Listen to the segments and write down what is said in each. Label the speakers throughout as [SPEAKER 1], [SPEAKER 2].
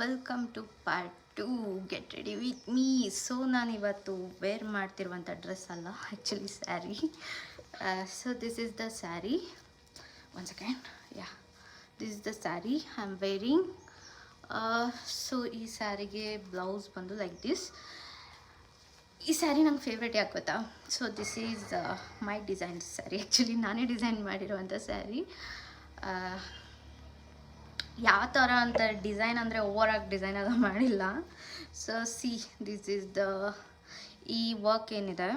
[SPEAKER 1] Welcome to part 2 get ready with me. So ನಾನಿವತ್ತು wear ಮಾಡ್ತಿರುವಂಥ dress ಅಲ್ಲ, actually sari. So this is the sari. One second. Yeah, this is the sari I am wearing. So ಈ ಸ್ಯಾರಿಗೆ blouse ಬಂದು like this. ಈ ಸ್ಯಾರಿ ನಂಗೆ favourite ಯಾಕೆ ಗೊತ್ತಾ? So this is my design sari. Actually ನಾನೇ ಡಿಸೈನ್ ಮಾಡಿರುವಂಥ ಸ್ಯಾರಿ. ಯಾವ ಥರ ಅಂತ ಡಿಸೈನ್ ಅಂದರೆ ಓವರಾಗಿ ಡಿಸೈನ್ ಎಲ್ಲ ಮಾಡಿಲ್ಲ. So C, this is the ಈ ವರ್ಕ್ ಏನಿದೆ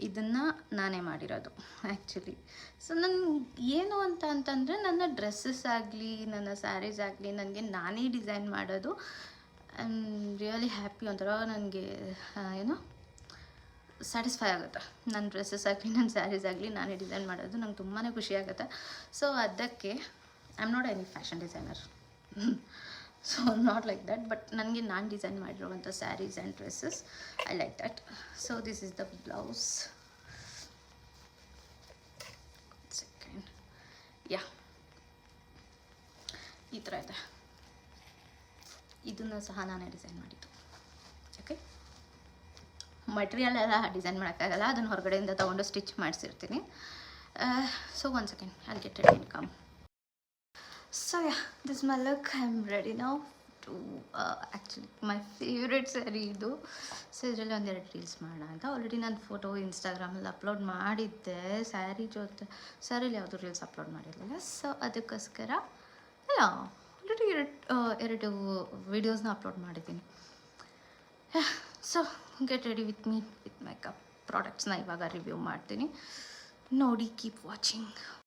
[SPEAKER 1] ಇದನ್ನು ನಾನೇ ಮಾಡಿರೋದು ಆ್ಯಕ್ಚುಲಿ. ಸೊ ನನ್ನ ಏನು ಅಂತಂದರೆ ನನ್ನ ಡ್ರೆಸ್ಸಸ್ ಆಗಲಿ ನನ್ನ ಸ್ಯಾರೀಸ್ ಆಗಲಿ ನನಗೆ ನಾನೇ ಡಿಸೈನ್ ಮಾಡೋದು. I am really happy. ಒಂಥರ ನನಗೆ ಏನು ಸ್ಯಾಟಿಸ್ಫೈ ಆಗುತ್ತೆ. ನನ್ನ ಡ್ರೆಸ್ಸಸ್ ಆಗಲಿ ನನ್ನ ಸ್ಯಾರೀಸ್ ಆಗಲಿ ನಾನೇ ಡಿಸೈನ್ ಮಾಡೋದು ನಂಗೆ ತುಂಬಾ ಖುಷಿ ಆಗುತ್ತೆ. ಸೊ ಅದಕ್ಕೆ I am not any fashion designer, so not like that, but ನನಗೆ ನಾನು ಡಿಸೈನ್ ಮಾಡಿರುವಂಥ saris and dresses I like that. So this is the blouse. Second, yeah, ಈ ಥರ ಇದೆ. ಇದನ್ನು ಸಹ ನಾನೇ ಡಿಸೈನ್ ಮಾಡಿದ್ದು. ಓಕೆ, ಮಟೀರಿಯಲ್ ಎಲ್ಲ ಡಿಸೈನ್ ಮಾಡೋಕ್ಕಾಗಲ್ಲ, ಅದನ್ನು ಹೊರಗಡೆಯಿಂದ ತೊಗೊಂಡು ಸ್ಟಿಚ್ ಮಾಡಿಸಿರ್ತೀನಿ. So one second, I'll get ready and come. So yeah, this is my look. I'm ready now to actually my favorite sari ಇದು. ಸೊ ಇದರಲ್ಲಿ ಒಂದೆರಡು ರೀಲ್ಸ್ ಮಾಡೋಣ ಅಂತ ಆಲ್ರೆಡಿ ನಾನು ಫೋಟೋ ಇನ್ಸ್ಟಾಗ್ರಾಮಲ್ಲಿ ಅಪ್ಲೋಡ್ ಮಾಡಿದ್ದೆ. ಸ್ಯಾರಿ ಜೊತೆ ಸ್ಯಾರಿಲಿ ಯಾವುದೂ ರೀಲ್ಸ್ ಅಪ್ಲೋಡ್ ಮಾಡಿರಲಿಲ್ಲ. ಸೊ ಅದಕ್ಕೋಸ್ಕರ ಅಲ್ಲ, ಆಲ್ರೆಡಿ ಎರಡು ವೀಡಿಯೋಸ್ನ ಅಪ್ಲೋಡ್ ಮಾಡಿದ್ದೀನಿ. So get ready with me with makeup ಪ್ರಾಡಕ್ಟ್ಸ್ನ ಇವಾಗ ರಿವ್ಯೂ ಮಾಡ್ತೀನಿ. ನೋಡಿ, ಕೀಪ್ ವಾಚಿಂಗ್.